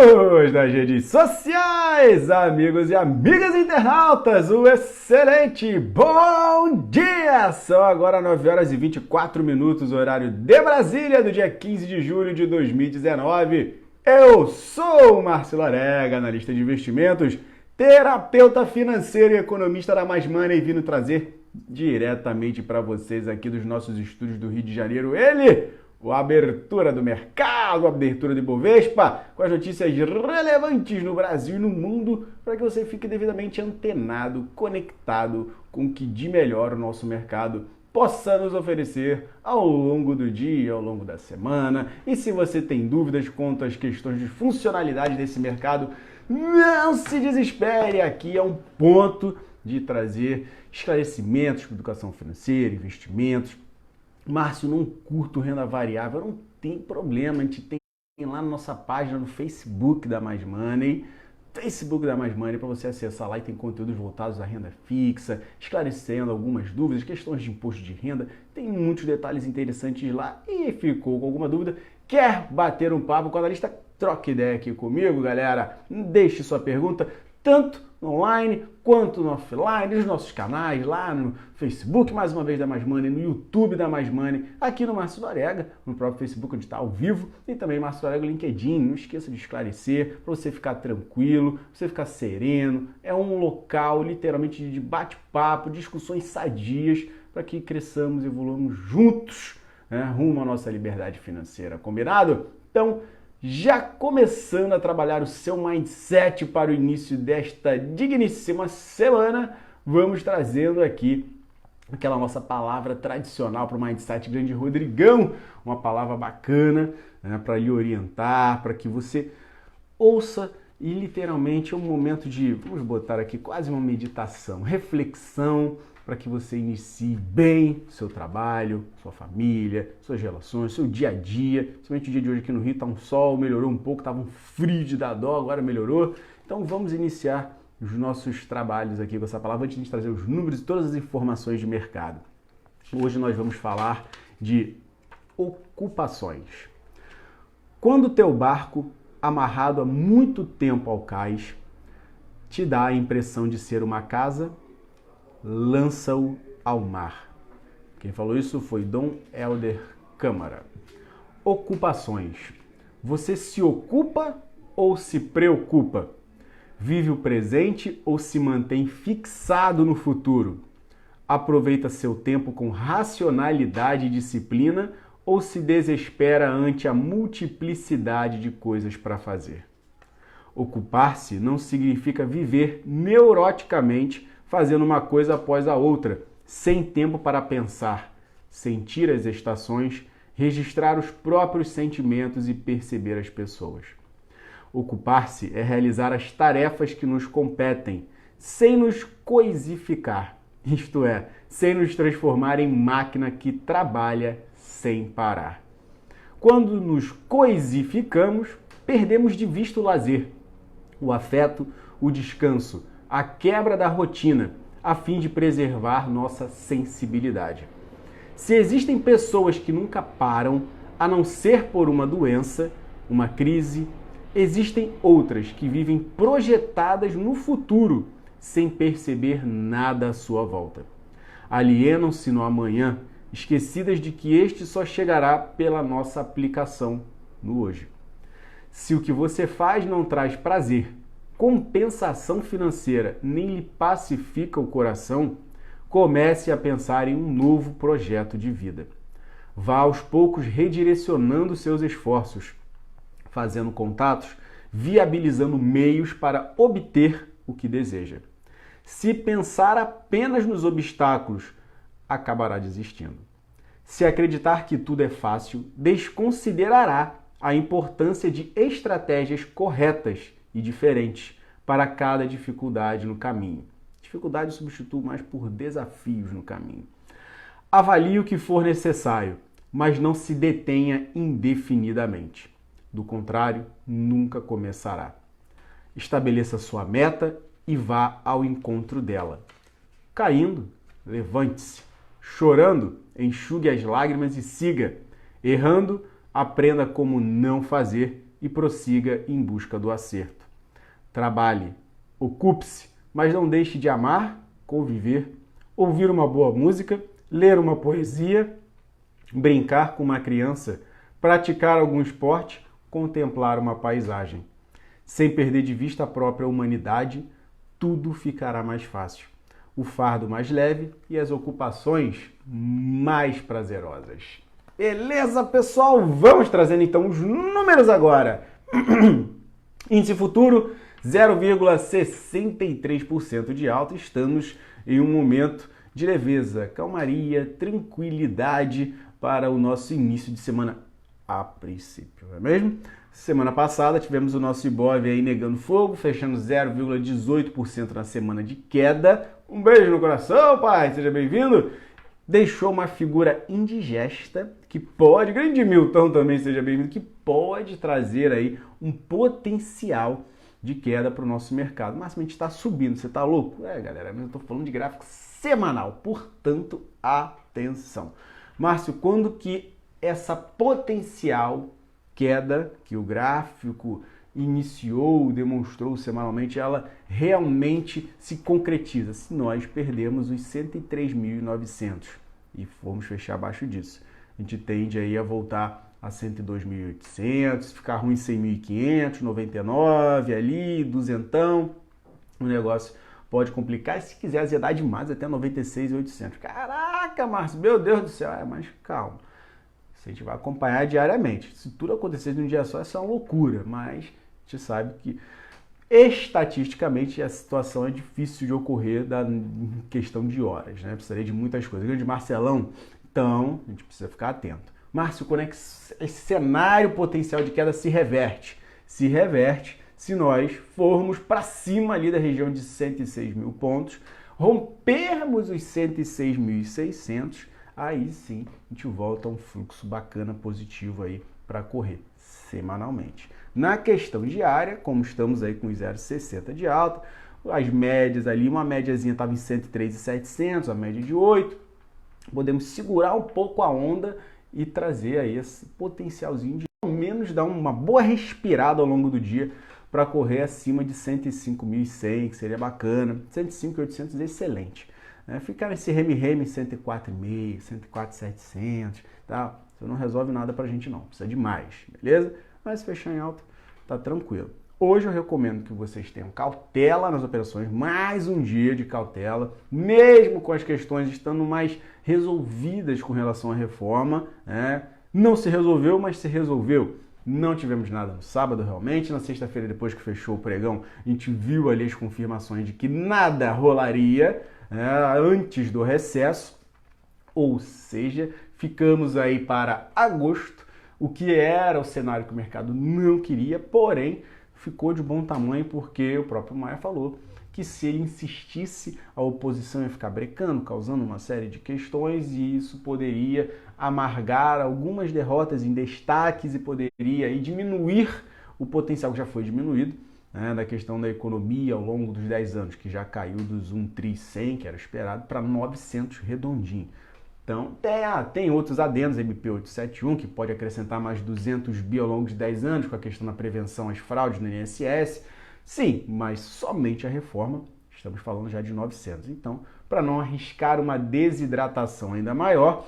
amigos das redes sociais, amigos e amigas internautas, um excelente bom dia! São agora 9 horas e 24 minutos, horário de Brasília, do dia 15 de julho de 2019. Eu sou o Márcio Larega, analista de investimentos, terapeuta financeiro e economista da Mais Money, vindo trazer diretamente para vocês aqui dos nossos estúdios do Rio de Janeiro, a abertura do mercado, a abertura de Bovespa, com as notícias relevantes no Brasil e no mundo, para que você fique devidamente antenado, conectado com o que de melhor o nosso mercado possa nos oferecer ao longo do dia, ao longo da semana. E se você tem dúvidas quanto às questões de funcionalidade desse mercado, não se desespere, aqui é um ponto de trazer esclarecimentos para educação financeira, investimentos. Márcio, não curto renda variável, não tem problema, a gente tem lá na nossa página no Facebook da Mais Money, para você acessar lá, e tem conteúdos voltados à renda fixa, esclarecendo algumas dúvidas, questões de imposto de renda, tem muitos detalhes interessantes lá. E ficou com alguma dúvida, quer bater um papo com o analista? Troca ideia aqui comigo, galera, deixe sua pergunta, tanto online quanto no offline, nos nossos canais, lá no Facebook, mais uma vez da Mais Money, no YouTube da Mais Money, aqui no Márcio Larega, no próprio Facebook, onde está ao vivo, e também Márcio Larega no LinkedIn. Não esqueça de esclarecer, para você ficar tranquilo, pra você ficar sereno. É um local literalmente de bate-papo, discussões sadias, para que cresçamos e evoluamos juntos, né, rumo à nossa liberdade financeira. Combinado? Então, já começando a trabalhar o seu mindset para o início desta digníssima semana, vamos trazendo aqui aquela nossa palavra tradicional para o mindset grande Rodrigão, uma palavra bacana, né, para lhe orientar, para que você ouça, e literalmente é um momento de, vamos botar aqui quase uma meditação, reflexão, para que você inicie bem seu trabalho, sua família, suas relações, seu dia a dia. Principalmente o dia de hoje aqui no Rio, tá um sol, melhorou um pouco, tava um frio de dar dó, agora melhorou. Então vamos iniciar os nossos trabalhos aqui com essa palavra, antes de trazer os números e todas as informações de mercado. Hoje nós vamos falar de ocupações. Quando o teu barco, amarrado há muito tempo ao cais, te dá a impressão de ser uma casa, lança-o ao mar. Quem falou isso foi Dom Helder Câmara. Ocupações. Você se ocupa ou se preocupa? Vive o presente ou se mantém fixado no futuro? Aproveita seu tempo com racionalidade e disciplina ou se desespera ante a multiplicidade de coisas para fazer? Ocupar-se não significa viver neuroticamente fazendo uma coisa após a outra, sem tempo para pensar, sentir as estações, registrar os próprios sentimentos e perceber as pessoas. Ocupar-se é realizar as tarefas que nos competem, sem nos coisificar, isto é, sem nos transformar em máquina que trabalha sem parar. Quando nos coisificamos, perdemos de vista o lazer, o afeto, o descanso, a quebra da rotina, a fim de preservar nossa sensibilidade. Se existem pessoas que nunca param, a não ser por uma doença, uma crise, existem outras que vivem projetadas no futuro, sem perceber nada à sua volta. Alienam-se no amanhã, esquecidas de que este só chegará pela nossa aplicação no hoje. Se o que você faz não traz prazer, compensação financeira, nem lhe pacifica o coração, comece a pensar em um novo projeto de vida. Vá aos poucos redirecionando seus esforços, fazendo contatos, viabilizando meios para obter o que deseja. Se pensar apenas nos obstáculos, acabará desistindo. Se acreditar que tudo é fácil, desconsiderará a importância de estratégias corretas e diferentes para cada dificuldade no caminho. Dificuldade eu substituo mais por desafios no caminho. Avalie o que for necessário, mas não se detenha indefinidamente. Do contrário, nunca começará. Estabeleça sua meta e vá ao encontro dela. Caindo, levante-se. Chorando, enxugue as lágrimas e siga. Errando, aprenda como não fazer e prossiga em busca do acerto. Trabalhe, ocupe-se, mas não deixe de amar, conviver, ouvir uma boa música, ler uma poesia, brincar com uma criança, praticar algum esporte, contemplar uma paisagem. Sem perder de vista a própria humanidade, tudo ficará mais fácil. O fardo mais leve e as ocupações mais prazerosas. Beleza, pessoal? Vamos trazendo então os números agora. Índice futuro, 0,63% de alta. Estamos em um momento de leveza, calmaria, tranquilidade para o nosso início de semana a princípio, não é mesmo? Semana passada tivemos o nosso Ibov aí negando fogo, fechando 0,18% na semana de queda. Um beijo no coração, pai, seja bem-vindo. Deixou uma figura indigesta que pode, grande Milton também seja bem-vindo, que pode trazer aí um potencial de queda para o nosso mercado. Mas a gente está subindo, você está louco? Galera, eu estou falando de gráfico semanal, portanto, atenção. Márcio, quando que essa potencial queda que o gráfico iniciou, demonstrou semanalmente, ela realmente se concretiza? Se nós perdemos os 103.900 e formos fechar abaixo disso, a gente tende aí a voltar a 102.800, ficar ruim 100.500, 99 ali, duzentão, o negócio pode complicar, e se quiser azedar demais, até 96.800. Caraca, Márcio, meu Deus do céu, mas calma. Isso a gente vai acompanhar diariamente. Se tudo acontecer de um dia só, isso é uma loucura, mas a gente sabe que estatisticamente a situação é difícil de ocorrer em questão de horas, né? Precisaria de muitas coisas. Grande Marcelão, então a gente precisa ficar atento. Márcio, quando é que esse cenário potencial de queda se reverte? Se reverte se nós formos para cima ali da região de 106 mil pontos, rompermos os 106.600, aí sim a gente volta a um fluxo bacana, positivo aí para correr semanalmente. Na questão diária, como estamos aí com 0,60 de alta, as médias ali, uma médiazinha estava em 103.700, a média de 8, podemos segurar um pouco a onda e trazer aí esse potencialzinho de ao menos dar uma boa respirada ao longo do dia para correr acima de 105.100, que seria bacana. 105.800 é excelente. Ficar nesse reme-reme 104.500, 104.700, tá? Isso não resolve nada pra gente não, precisa de mais, beleza? Mas se fechar em alta, tá tranquilo. Hoje eu recomendo que vocês tenham cautela nas operações, mais um dia de cautela, mesmo com as questões estando mais resolvidas com relação à reforma, né? Não se resolveu, mas se resolveu. Não tivemos nada no sábado realmente, na sexta-feira depois que fechou o pregão, a gente viu ali as confirmações de que nada rolaria antes do recesso, ou seja, ficamos aí para agosto, o que era o cenário que o mercado não queria, porém ficou de bom tamanho porque o próprio Maia falou que se ele insistisse, a oposição ia ficar brecando, causando uma série de questões e isso poderia amargar algumas derrotas em destaques e poderia aí diminuir o potencial que já foi diminuído, da questão da economia ao longo dos 10 anos, que já caiu dos 1.100, que era esperado, para 900 redondinho. Então, tem outros adendos, MP871, que pode acrescentar mais 200 bi ao longo de 10 anos, com a questão da prevenção às fraudes no INSS. Sim, mas somente a reforma, estamos falando já de 900. Então, para não arriscar uma desidratação ainda maior,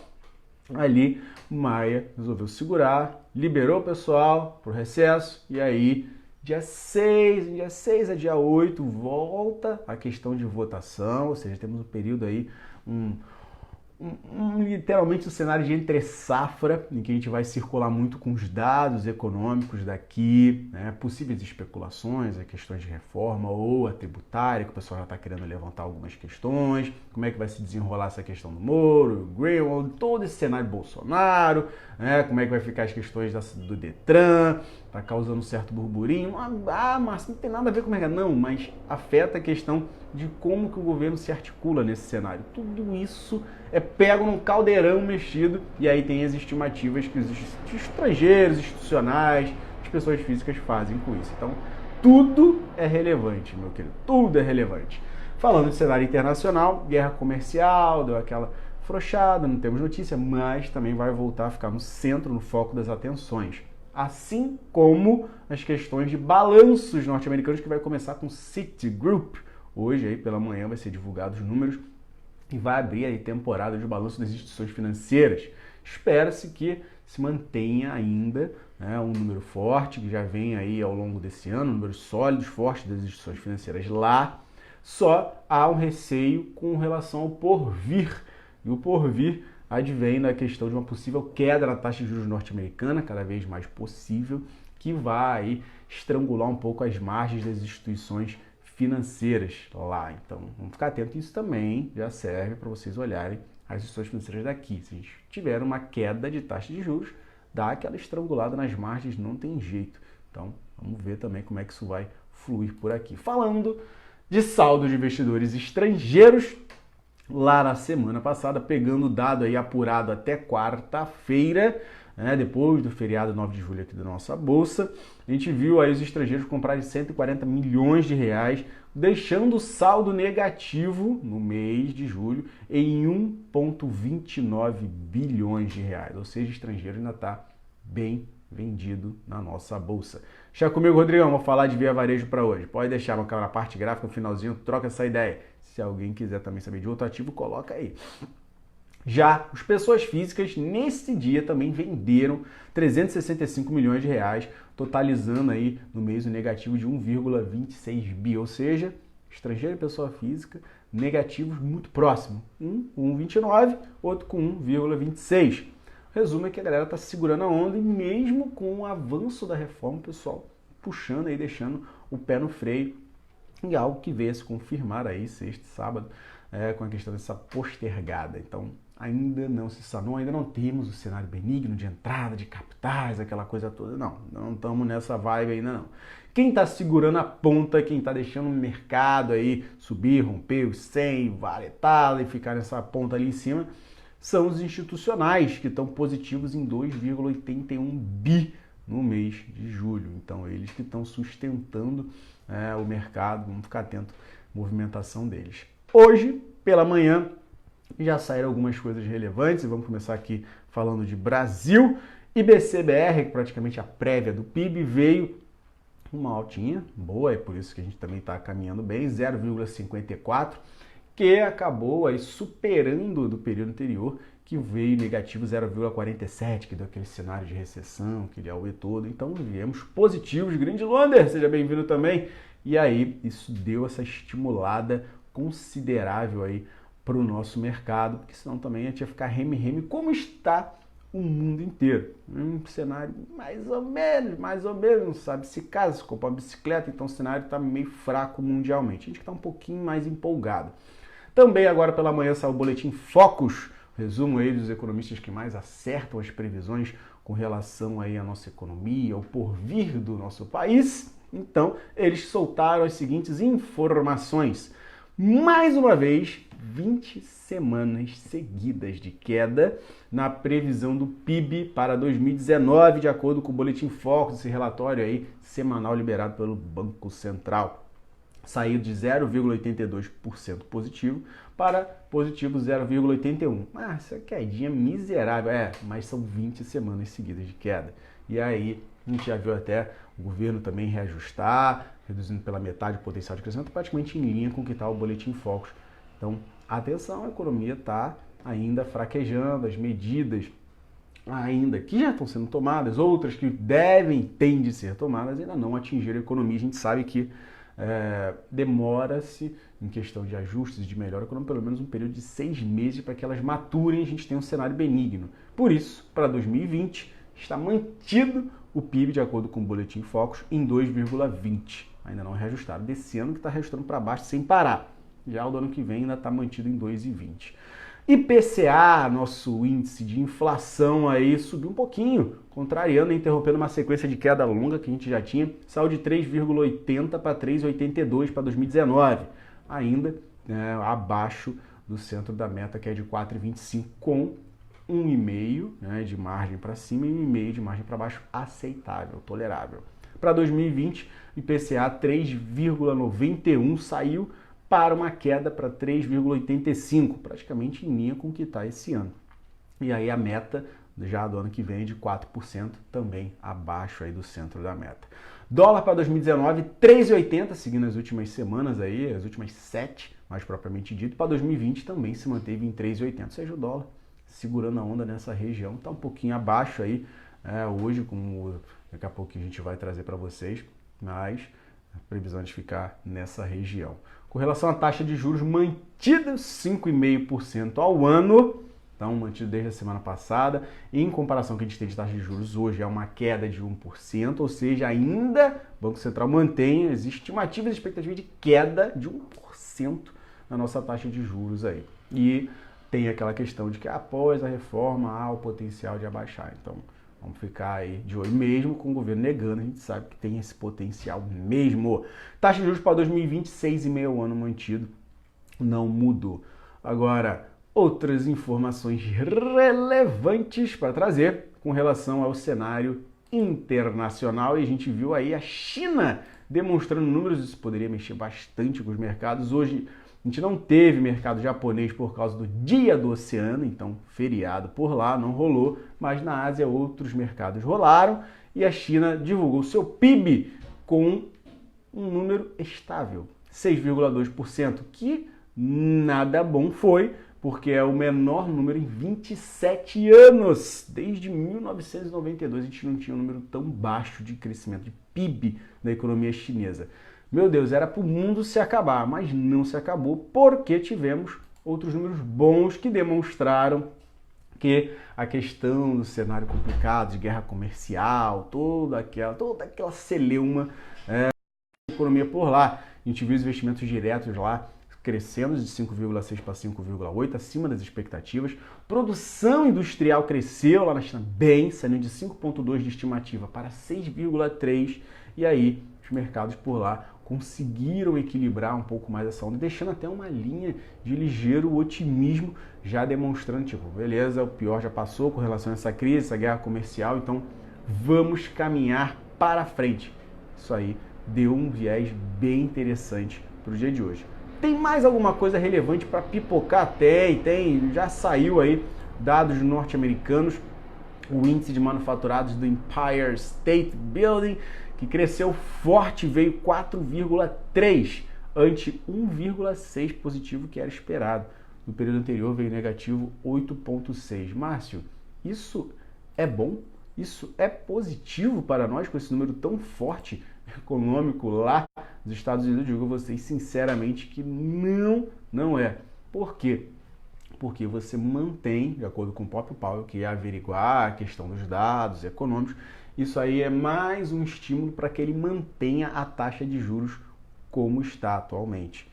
ali Maia resolveu segurar, liberou o pessoal para o recesso, e aí dia 6 a dia 8 volta a questão de votação, ou seja, temos um período aí, literalmente um cenário de entre-safra, em que a gente vai circular muito com os dados econômicos daqui, possíveis especulações, questões de reforma ou a tributária, que o pessoal já está querendo levantar algumas questões, como é que vai se desenrolar essa questão do Moro, o Greenwald, todo esse cenário Bolsonaro, como é que vai ficar as questões do Detran, está causando um certo burburinho. Mas não tem nada a ver com o mercado. Não, mas afeta a questão de como que o governo se articula nesse cenário. Tudo isso é pego num caldeirão mexido e aí tem as estimativas que os estrangeiros, institucionais, as pessoas físicas fazem com isso. Então, tudo é relevante, meu querido, tudo é relevante. Falando de cenário internacional, guerra comercial, deu aquela frouxada, não temos notícia, mas também vai voltar a ficar no centro, no foco das atenções. assim como as questões de balanços norte-americanos, que vai começar com Citigroup. Hoje, aí pela manhã, vai ser divulgados os números e vai abrir aí temporada de balanço das instituições financeiras. Espera-se que se mantenha ainda, né, um número forte, que já vem aí ao longo desse ano, números sólidos, fortes das instituições financeiras lá. Só há um receio com relação ao porvir. E o porvir advém da questão de uma possível queda na taxa de juros norte-americana, cada vez mais possível, que vai aí estrangular um pouco as margens das instituições financeiras lá. Então, vamos ficar atento. Isso também já serve para vocês olharem as instituições financeiras daqui. Se a gente tiver uma queda de taxa de juros, dá aquela estrangulada nas margens, não tem jeito. Então, vamos ver também como é que isso vai fluir por aqui. Falando de saldo de investidores estrangeiros, lá na semana passada, pegando o dado aí apurado até quarta-feira, né, depois do feriado 9 de julho aqui da nossa bolsa, a gente viu aí os estrangeiros comprarem 140 milhões de reais, deixando o saldo negativo no mês de julho em 1,29 bilhões de reais. Ou seja, o estrangeiro ainda está bem vendido na nossa bolsa. Deixa comigo, Rodrigão, vou falar de Via Varejo para hoje. Pode deixar na parte gráfica, no finalzinho, troca essa ideia. Se alguém quiser também saber de outro ativo, coloca aí. Já as pessoas físicas, nesse dia, também venderam 365 milhões de reais, totalizando aí no mês o negativo de 1,26 bi, ou seja, estrangeiro e pessoa física, negativos muito próximos. Um com 1,29, outro com 1,26. O resumo é que a galera está segurando a onda e mesmo com o avanço da reforma, o pessoal puxando aí, deixando o pé no freio. E algo que veio a se confirmar aí sexta e sábado, com a questão dessa postergada. Então, ainda não se sanou, ainda não temos o cenário benigno de entrada de capitais, aquela coisa toda. Não estamos nessa vibe ainda não. Quem está segurando a ponta, quem está deixando o mercado aí subir, romper os 100, valetá e ficar nessa ponta ali em cima, são os institucionais, que estão positivos em 2,81 bi no mês de julho. Então, eles que estão sustentando o mercado, vamos ficar atento à movimentação deles. Hoje, pela manhã, já saíram algumas coisas relevantes, e vamos começar aqui falando de Brasil. IBC-BR, que praticamente a prévia do PIB, veio uma altinha boa, é por isso que a gente também está caminhando bem, 0,54, que acabou aí superando do período anterior, que veio negativo 0,47, que deu aquele cenário de recessão, aquele auê todo. Então, viemos positivos. Grande Londer, seja bem-vindo também. E aí, isso deu essa estimulada considerável aí para o nosso mercado, porque senão também a gente ia ficar reme-reme, como está o mundo inteiro. Um cenário mais ou menos, não sabe se casa, se compra uma bicicleta, então o cenário está meio fraco mundialmente. A gente está um pouquinho mais empolgado. Também agora pela manhã saiu o boletim Focus, resumo aí dos economistas que mais acertam as previsões com relação aí à nossa economia, ao porvir do nosso país. Então, eles soltaram as seguintes informações. Mais uma vez, 20 semanas seguidas de queda na previsão do PIB para 2019, de acordo com o boletim Focus, esse relatório aí semanal liberado pelo Banco Central. Saiu de 0,82% positivo para positivo 0,81%. Essa quedinha miserável, mas são 20 semanas seguidas de queda. E aí, a gente já viu até o governo também reajustar, reduzindo pela metade o potencial de crescimento, praticamente em linha com o que está o boletim Focus. Então, atenção, a economia está ainda fraquejando, as medidas ainda que já estão sendo tomadas, outras que têm de ser tomadas, ainda não atingiram a economia. A gente sabe que demora-se em questão de ajustes de melhora econômica pelo menos um período de 6 meses para que elas maturem e a gente tenha um cenário benigno. Por isso, para 2020, está mantido o PIB, de acordo com o boletim Focus, em 2,20. Ainda não reajustado. Desse ano que está reajustando para baixo sem parar. Já o do ano que vem ainda está mantido em 2,20. IPCA, nosso índice de inflação aí, subiu um pouquinho, contrariando e interrompendo uma sequência de queda longa que a gente já tinha, saiu de 3,80 para 3,82 para 2019, ainda abaixo do centro da meta, que é de 4,25, com 1,5 de margem para cima e 1,5 de margem para baixo, aceitável, tolerável. Para 2020, IPCA 3,91 saiu para uma queda para 3,85, praticamente em linha com o que está esse ano. E aí a meta já do ano que vem de 4%, também abaixo aí do centro da meta. Dólar para 2019, 3,80, seguindo as últimas semanas aí, as últimas 7, mais propriamente dito. Para 2020 também se manteve em 3,80, ou seja, o dólar segurando a onda nessa região, está um pouquinho abaixo aí, hoje, como daqui a pouco a gente vai trazer para vocês, mas a previsão é de ficar nessa região. Com relação à taxa de juros mantida, 5,5% ao ano, então mantido desde a semana passada. Em comparação com o que a gente tem de taxa de juros hoje, é uma queda de 1%, ou seja, ainda o Banco Central mantém as estimativas e expectativas de queda de 1% na nossa taxa de juros aí. E tem aquela questão de que após a reforma há o potencial de abaixar, então vamos ficar aí de olho mesmo com o governo negando, a gente sabe que tem esse potencial mesmo. Taxa de juros para 2020, 6,5% ao ano mantido, não mudou. Agora, outras informações relevantes para trazer com relação ao cenário internacional, e a gente viu aí a China demonstrando números, isso poderia mexer bastante com os mercados. Hoje a gente não teve mercado japonês por causa do Dia do Oceano, então feriado por lá, não rolou, mas na Ásia outros mercados rolaram e a China divulgou seu PIB com um número estável, 6,2%, que nada bom foi, porque é o menor número em 27 anos. Desde 1992 a gente não tinha um número tão baixo de crescimento de PIB na economia chinesa. Meu Deus, era para o mundo se acabar, mas não se acabou porque tivemos outros números bons que demonstraram que a questão do cenário complicado, de guerra comercial, toda aquela celeuma da economia por lá. A gente viu os investimentos diretos lá crescendo de 5,6 para 5,8, acima das expectativas. Produção industrial cresceu lá na China bem, saindo de 5,2 de estimativa para 6,3, e aí os mercados por lá conseguiram equilibrar um pouco mais essa onda, deixando até uma linha de ligeiro otimismo, já demonstrando, tipo, beleza, o pior já passou com relação a essa crise, essa guerra comercial, então vamos caminhar para frente. Isso aí deu um viés bem interessante para o dia de hoje. Tem mais alguma coisa relevante para pipocar? Tem, já saiu aí dados norte-americanos, o índice de manufaturados do Empire State Building, que cresceu forte, veio 4,3, ante 1,6 positivo que era esperado. No período anterior veio negativo 8,6. Márcio, isso é bom? Isso é positivo para nós com esse número tão forte econômico lá dos Estados Unidos? Eu digo a vocês sinceramente que não é. Por quê? Porque você mantém, de acordo com o próprio Powell, que é averiguar a questão dos dados econômicos, isso aí é mais um estímulo para que ele mantenha a taxa de juros como está atualmente,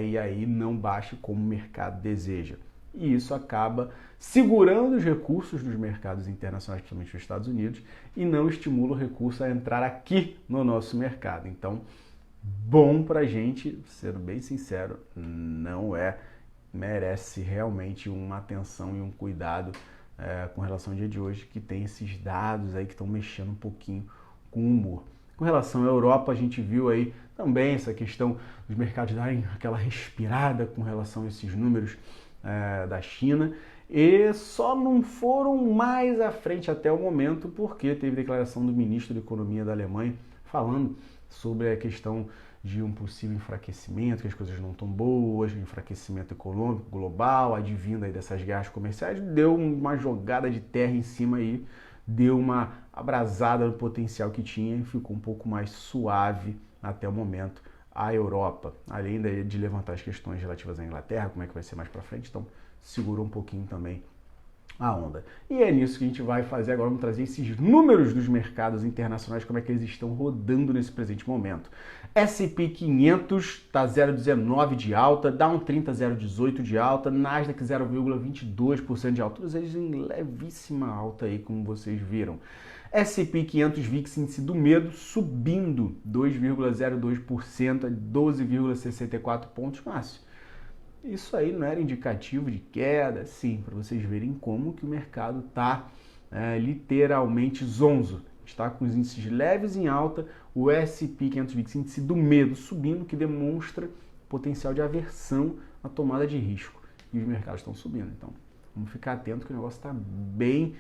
e aí não baixe como o mercado deseja. E isso acaba segurando os recursos dos mercados internacionais, principalmente dos Estados Unidos, e não estimula o recurso a entrar aqui no nosso mercado. Então, bom para a gente, sendo bem sincero, não é, merece realmente uma atenção e um cuidado com relação ao dia de hoje, que tem esses dados aí que estão mexendo um pouquinho com o humor. Com relação à Europa, a gente viu aí também essa questão dos mercados darem aquela respirada com relação a esses números da China, e só não foram mais à frente até o momento porque teve declaração do ministro da Economia da Alemanha falando sobre a questão de um possível enfraquecimento, que as coisas não estão boas, enfraquecimento econômico global, advindo aí dessas guerras comerciais, deu uma jogada de terra em cima aí, deu uma abrasada no potencial que tinha e ficou um pouco mais suave até o momento a Europa, além de levantar as questões relativas à Inglaterra, como é que vai ser mais para frente, então segurou um pouquinho também a onda. E é nisso que a gente vai fazer agora, vamos trazer esses números dos mercados internacionais, como é que eles estão rodando nesse presente momento. S&P 500 está 0,19 de alta, Dow 30 0,18 de alta, Nasdaq 0,22% de alta, todos eles em levíssima alta aí, como vocês viram. S&P 500 VIX, índice do medo, subindo 2,02% a 12,64 pontos. Márcio, isso aí não era indicativo de queda? Sim, para vocês verem como que o mercado está literalmente zonzo. Está com os índices leves em alta, o S&P 500 VIX, índice do medo, subindo, que demonstra potencial de aversão à tomada de risco. E os mercados estão subindo, então vamos ficar atento que o negócio está bem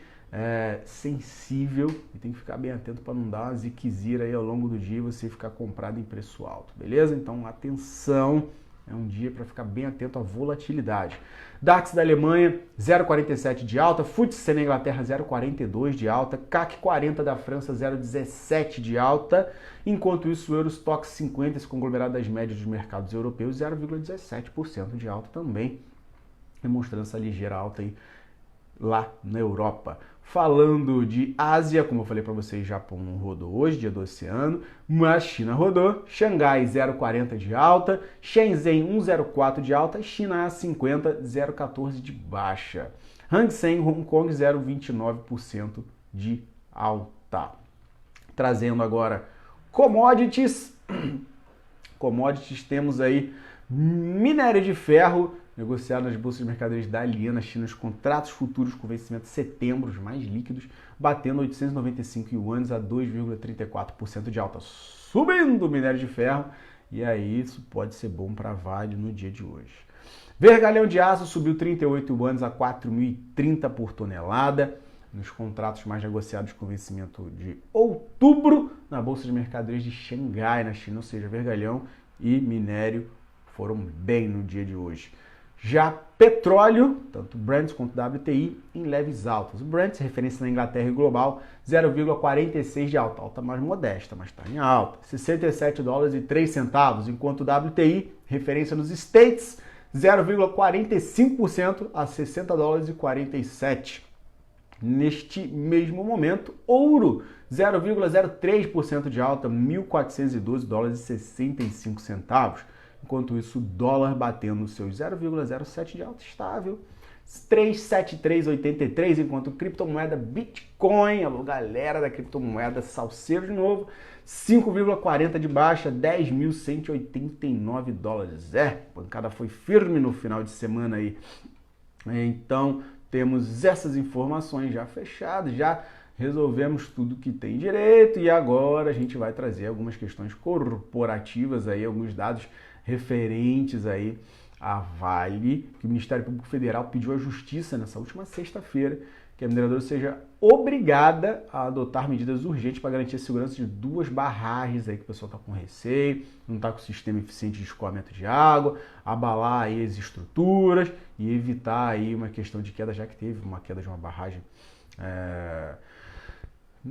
sensível e tem que ficar bem atento para não dar uma ziquezira aí ao longo do dia e você ficar comprado em preço alto, beleza? Então atenção, é um dia para ficar bem atento à volatilidade. DAX da Alemanha, 0,47 de alta, FTSE na Inglaterra, 0,42 de alta, CAC 40 da França, 0,17 de alta, enquanto isso o Eurostoxx 50, esse conglomerado das médias dos mercados europeus, 0,17% de alta também, demonstrando essa ligeira alta aí lá na Europa. Falando de Ásia, como eu falei para vocês, Japão não rodou hoje, dia do oceano, mas China rodou, Xangai 0,40 de alta, Shenzhen 1,04 de alta, China A50 0,14 de baixa. Hang Seng Hong Kong 0,29% de alta. Trazendo agora commodities. Commodities, temos aí minério de ferro, negociado nas bolsas de mercadorias da Alien na China, os contratos futuros com vencimento de setembro, os mais líquidos, batendo 895 yuans a 2,34% de alta, subindo o minério de ferro, e aí isso pode ser bom para a Vale no dia de hoje. Vergalhão de aço subiu 38 yuans a 4.030 por tonelada, nos contratos mais negociados com vencimento de outubro, na bolsa de mercadorias de Xangai, na China, ou seja, vergalhão e minério foram bem no dia de hoje. Já petróleo, tanto Brent quanto WTI, em leves altas. O Brent, referência na Inglaterra e global, 0,46 de alta, alta mais modesta, mas está em alta. 67 dólares e 3 centavos, enquanto o WTI, referência nos States, 0,45% a 60 dólares e 47. Neste mesmo momento, ouro, 0,03% de alta, 1.412 dólares e 65 centavos. Enquanto isso, o dólar batendo seus 0,07 de alta estável, 373,83, enquanto criptomoeda Bitcoin, a galera da criptomoeda salseiro de novo, 5,40 de baixa, 10.189 dólares. A pancada foi firme no final de semana aí. Então, temos essas informações já fechadas, já resolvemos tudo que tem direito e agora a gente vai trazer algumas questões corporativas aí, alguns dados referentes aí à Vale, que o Ministério Público Federal pediu à Justiça nessa última sexta-feira que a mineradora seja obrigada a adotar medidas urgentes para garantir a segurança de 2 barragens aí que o pessoal está com receio, não está com sistema eficiente de escoamento de água, abalar aí as estruturas e evitar aí uma questão de queda, já que teve uma queda de uma barragem,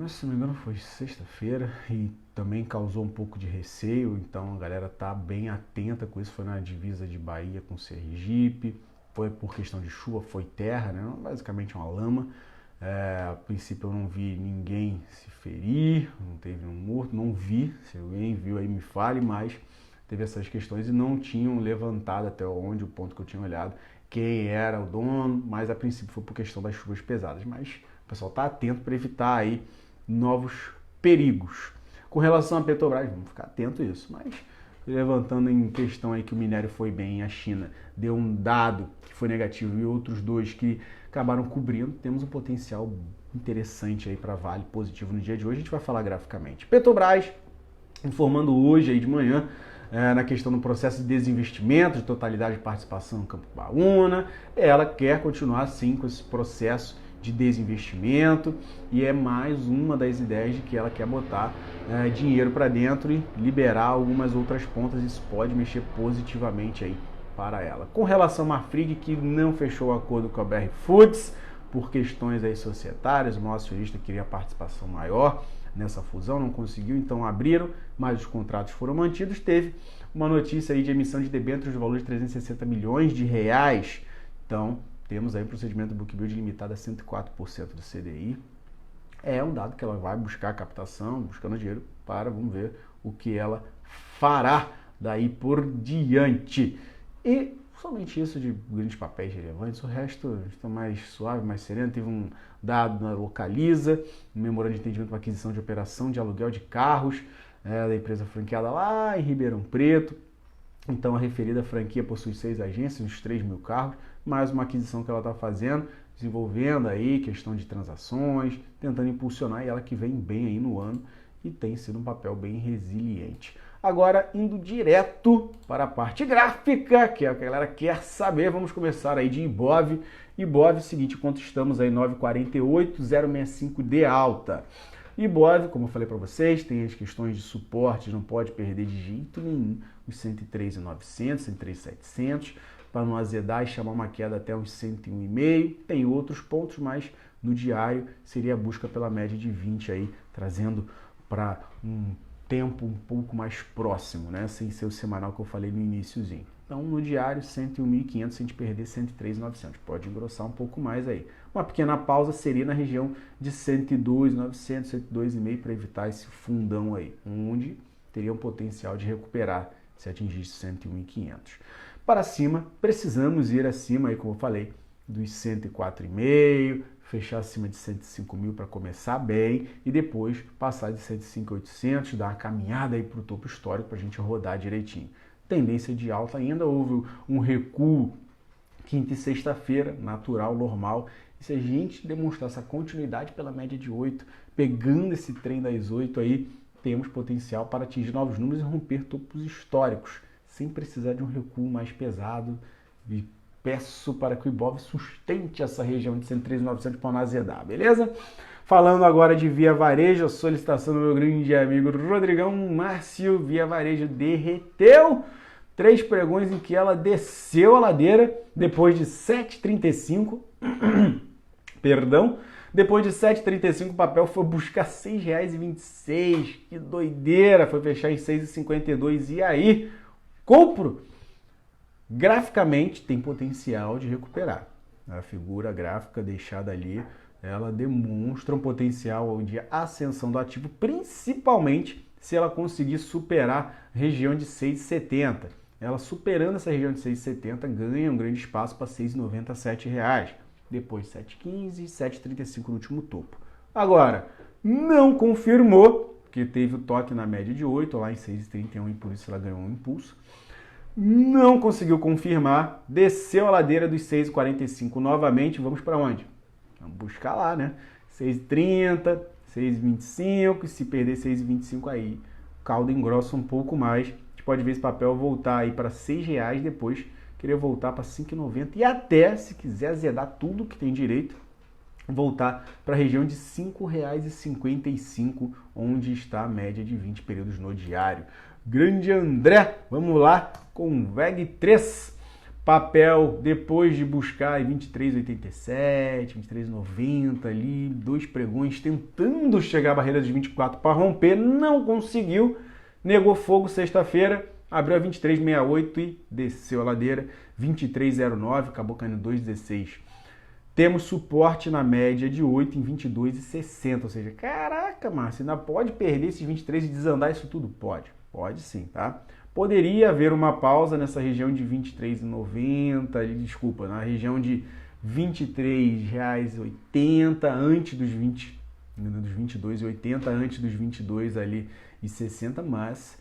se não me engano foi sexta-feira e também causou um pouco de receio, então a galera tá bem atenta com isso, foi na divisa de Bahia com Sergipe, foi por questão de chuva, foi terra, né? Basicamente uma lama. A princípio eu não vi ninguém se ferir, não teve um morto, não vi, se alguém viu aí me fale, mas teve essas questões e não tinham levantado até onde o ponto que eu tinha olhado, quem era o dono, mas a princípio foi por questão das chuvas pesadas, mas o pessoal tá atento para evitar aí novos perigos. Com relação à Petrobras, vamos ficar atento a isso, mas levantando em questão aí que o minério foi bem, a China deu um dado que foi negativo e outros 2 que acabaram cobrindo, temos um potencial interessante aí para Vale, positivo no dia de hoje, a gente vai falar graficamente. Petrobras, informando hoje aí de manhã, na questão do processo de desinvestimento, de totalidade de participação no Campo Baúna, ela quer continuar sim com esse processo de desinvestimento e é mais uma das ideias de que ela quer botar dinheiro para dentro e liberar algumas outras pontas, isso pode mexer positivamente aí para ela. Com relação à Marfrig, que não fechou o acordo com a BR Foods por questões aí societárias, o nosso acionista queria participação maior nessa fusão, não conseguiu, então abriram, mas os contratos foram mantidos. Teve uma notícia aí de emissão de debêntures de valor de 360 milhões de reais, então temos aí um procedimento book build limitado a 104% do CDI. É um dado que ela vai buscar captação, buscando dinheiro para, vamos ver o que ela fará daí por diante. E somente isso de grandes papéis relevantes, o resto está mais suave, mais sereno. Teve um dado na Localiza, um memorando de entendimento para aquisição de operação de aluguel de carros da empresa franqueada lá em Ribeirão Preto. Então a referida franquia possui 6 agências, uns 3 mil carros, mais uma aquisição que ela está fazendo, desenvolvendo aí questão de transações, tentando impulsionar, e ela que vem bem aí no ano e tem sido um papel bem resiliente. Agora, indo direto para a parte gráfica, que é o que a galera quer saber, vamos começar aí de Ibov. Ibov é o seguinte, enquanto estamos aí 9,48, 0,65 de alta. Ibov, como eu falei para vocês, tem as questões de suporte, não pode perder de jeito nenhum os 103,900, 103,700, para não azedar e chamar uma queda até uns 101,5. Tem outros pontos, mas no diário seria a busca pela média de 20 aí, trazendo para um tempo um pouco mais próximo, né? Sem ser o semanal que eu falei no iniciozinho. Então, no diário, 101.500, se a gente perder 103.900. Pode engrossar um pouco mais aí. Uma pequena pausa seria na região de 102.900, 102,5 para evitar esse fundão aí, onde teria um potencial de recuperar se atingisse 101.500. Para cima, precisamos ir acima aí, como eu falei, dos 104,5, fechar acima de 105 mil para começar bem e depois passar de 105.800, dar uma caminhada aí para o topo histórico para a gente rodar direitinho. Tendência de alta ainda, houve um recuo quinta e sexta-feira, natural, normal. E se a gente demonstrar essa continuidade pela média de 8, pegando esse trem das 8 aí, temos potencial para atingir novos números e romper topos históricos, sem precisar de um recuo mais pesado. E peço para que o Ibov sustente essa região de 103.900 para não azedar, beleza? Falando agora de Via Varejo, a solicitação do meu grande amigo Rodrigão Márcio, Via Varejo derreteu. 3 pregões em que ela desceu a ladeira depois de 7,35. Perdão. Depois de 7,35 o papel foi buscar R$ 6,26. Que doideira! Foi fechar em 6,52. E aí, compro? Graficamente tem potencial de recuperar. A figura gráfica deixada ali, ela demonstra um potencial de ascensão do ativo, principalmente se ela conseguir superar a região de 6,70. Ela superando essa região de 6,70 ganha um grande espaço para R$ 6,97. Depois 7,15 e 7,35 no último topo. Agora, não confirmou, porque teve o toque na média de 8, lá em 6,31 e por isso ela ganhou um impulso. Não conseguiu confirmar, desceu a ladeira dos 6,45 novamente. Vamos para onde? Vamos buscar lá, né? 6,30, 6,25, e se perder 6,25 aí, o caldo engrossa um pouco mais. A gente pode ver esse papel voltar aí para R$ 6,00, depois querer voltar para R$ 5,90 e até, se quiser azedar tudo que tem direito, voltar para a região de R$ 5,55, onde está a média de 20 períodos no diário. Grande André, vamos lá com o VEG3, papel depois de buscar 23,87, 23,90 ali, 2 pregões tentando chegar à barreira de 24 para romper, não conseguiu, negou fogo sexta-feira, abriu a 23,68 e desceu a ladeira, 23,09, acabou caindo 2,16. Temos suporte na média de 8 em 22,60, ou seja, caraca, Márcio, ainda pode perder esses 23 e desandar isso tudo? Pode. Pode sim, tá? Poderia haver uma pausa nessa região de R$ 23,90, desculpa, na região de R$ 23,80 antes dos 22,80, antes dos 22 ali e 60, mas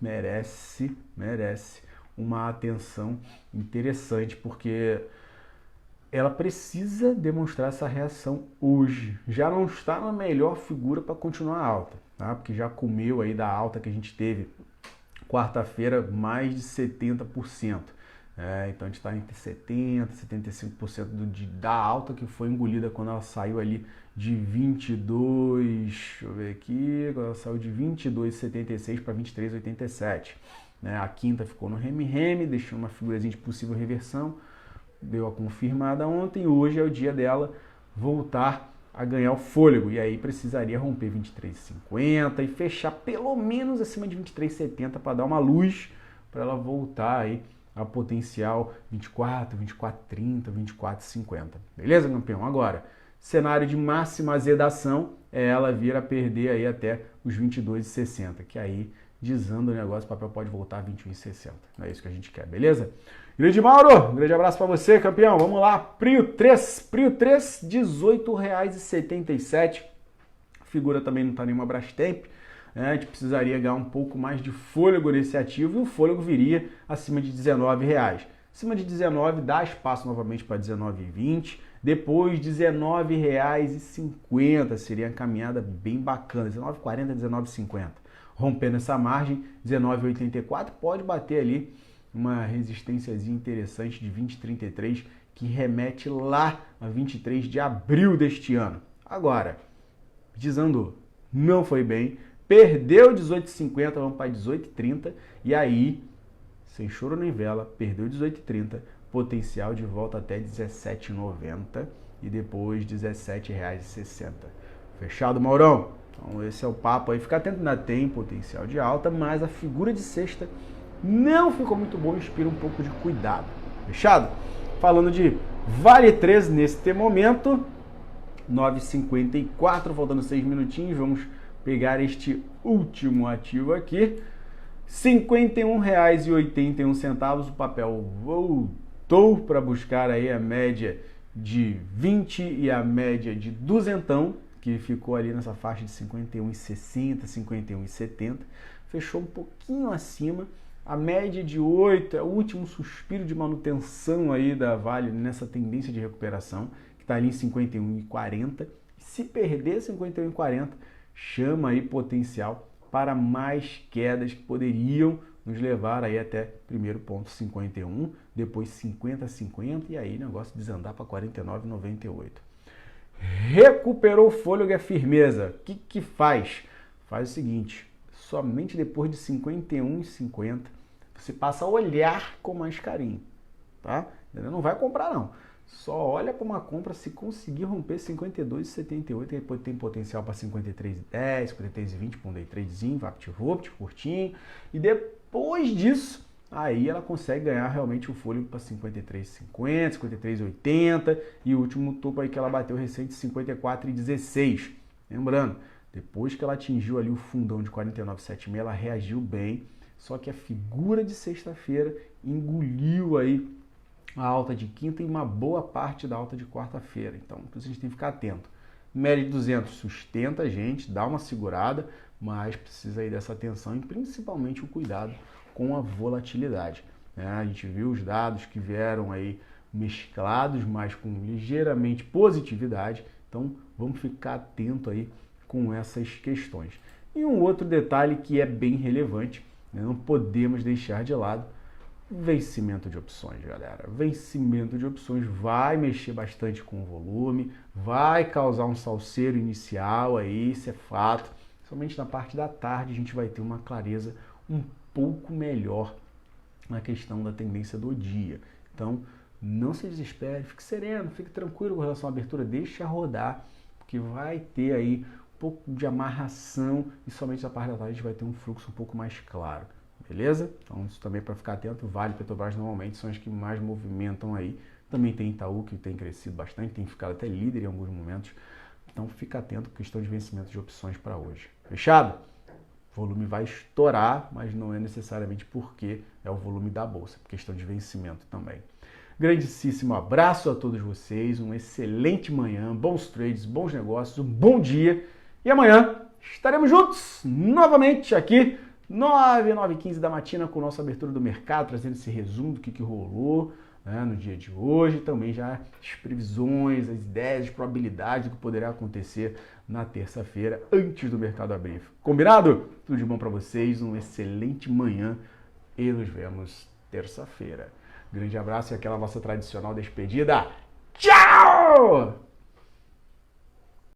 merece uma atenção interessante, porque ela precisa demonstrar essa reação hoje. Já não está na melhor figura para continuar alta, tá? Porque já comeu aí da alta que a gente teve quarta-feira mais de 70%. Então a gente está entre 70% e 75% da alta que foi engolida quando ela saiu ali de 22, deixa eu ver aqui, quando ela saiu de 22,76 para 23,87. A quinta ficou no reme-reme, deixou uma figurazinha de possível reversão, deu a confirmada ontem, hoje é o dia dela voltar a ganhar o fôlego, e aí precisaria romper 23,50 e fechar pelo menos acima de 23,70 para dar uma luz para ela voltar aí a potencial 24, 24,30, 24,50. Beleza, campeão? Agora, cenário de máxima azedação é ela vir a perder aí até os 22,60, que aí desanda o negócio, o papel pode voltar a 21,60. Não é isso que a gente quer, beleza? Grande Mauro, um grande abraço para você, campeão. Vamos lá, Prio 3, R$ 18,77. A figura também não está nenhuma Brastemp. A gente precisaria ganhar um pouco mais de fôlego nesse ativo e o fôlego viria acima de R$ 19. Acima de 19 dá espaço novamente para 19,20. Depois R$19,50, seria uma caminhada bem bacana, R$19,40, R$19,50. Rompendo essa margem, R$19,84, pode bater ali uma resistênciazinha interessante de 20,33, que remete lá a 23 de abril deste ano. Agora, desandou, não foi bem, perdeu 18,50, vamos para 18,30, e aí, sem choro nem vela, perdeu 18,30, potencial de volta até 17,90 e depois R$17,60. Fechado, Maurão? Então esse é o papo aí, fica atento, ainda tem potencial de alta, mas a figura de sexta não ficou muito boa, inspira um pouco de cuidado. Fechado? Falando de Vale 3 neste momento, 9,54, faltando 6 minutinhos, vamos pegar este último ativo aqui, R$ 51,81, o papel voltou para buscar aí a média de 20 e a média de duzentão, que ficou ali nessa faixa de 51,60, 51,70, fechou um pouquinho acima. A média de 8 é o último suspiro de manutenção aí da Vale nessa tendência de recuperação, que está ali em 51,40. Se perder 51,40, chama aí potencial para mais quedas que poderiam nos levar aí até primeiro ponto 51, depois 50,50 e aí o negócio desandar para 49,98. Recuperou o fôlego e a firmeza. O que faz? Faz o seguinte, somente depois de 51,50 você passa a olhar com mais carinho, tá? Não vai comprar não. Só olha para uma compra se conseguir romper 52,78, depois tem potencial para 53,10, 53,20 para um day tradezinho, VaptVupt, curtinho. E depois disso, aí ela consegue ganhar realmente o fôlego para 53,50, 53,80 e o último topo aí que ela bateu recente, 54,16. Lembrando, depois que ela atingiu ali o fundão de 49,76, ela reagiu bem, só que a figura de sexta-feira engoliu aí a alta de quinta e uma boa parte da alta de quarta-feira. Então, a gente tem que ficar atento. Média de 200 sustenta a gente, dá uma segurada, mas precisa aí dessa atenção e principalmente o cuidado com a volatilidade. A gente viu os dados que vieram aí mesclados, mas com ligeiramente positividade. Então, vamos ficar atento aí com essas questões. E um outro detalhe que é bem relevante, não podemos deixar de lado, vencimento de opções, galera. Vencimento de opções vai mexer bastante com o volume, vai causar um salseiro inicial aí, isso é fato. Somente na parte da tarde a gente vai ter uma clareza um pouco melhor na questão da tendência do dia. Então, não se desespere, fique sereno, fique tranquilo com relação à abertura, deixa rodar, porque vai ter aí um pouco de amarração e somente na parte da tarde a gente vai ter um fluxo um pouco mais claro. Beleza? Então isso também para ficar atento. Vale e Petrobras normalmente são as que mais movimentam aí. Também tem Itaú que tem crescido bastante, tem ficado até líder em alguns momentos. Então fica atento com questão de vencimento de opções para hoje. Fechado? O volume vai estourar, mas não é necessariamente porque é o volume da bolsa, é questão de vencimento também. Grandíssimo abraço a todos vocês, uma excelente manhã, bons trades, bons negócios, um bom dia. E amanhã estaremos juntos novamente aqui 9h15 da matina com nossa abertura do mercado, trazendo esse resumo do que rolou, né, no dia de hoje. Também já as previsões, as ideias, as probabilidades do que poderá acontecer na terça-feira, antes do mercado abrir. Combinado? Tudo de bom para vocês, uma excelente manhã e nos vemos terça-feira. Grande abraço e aquela nossa tradicional despedida. Tchau!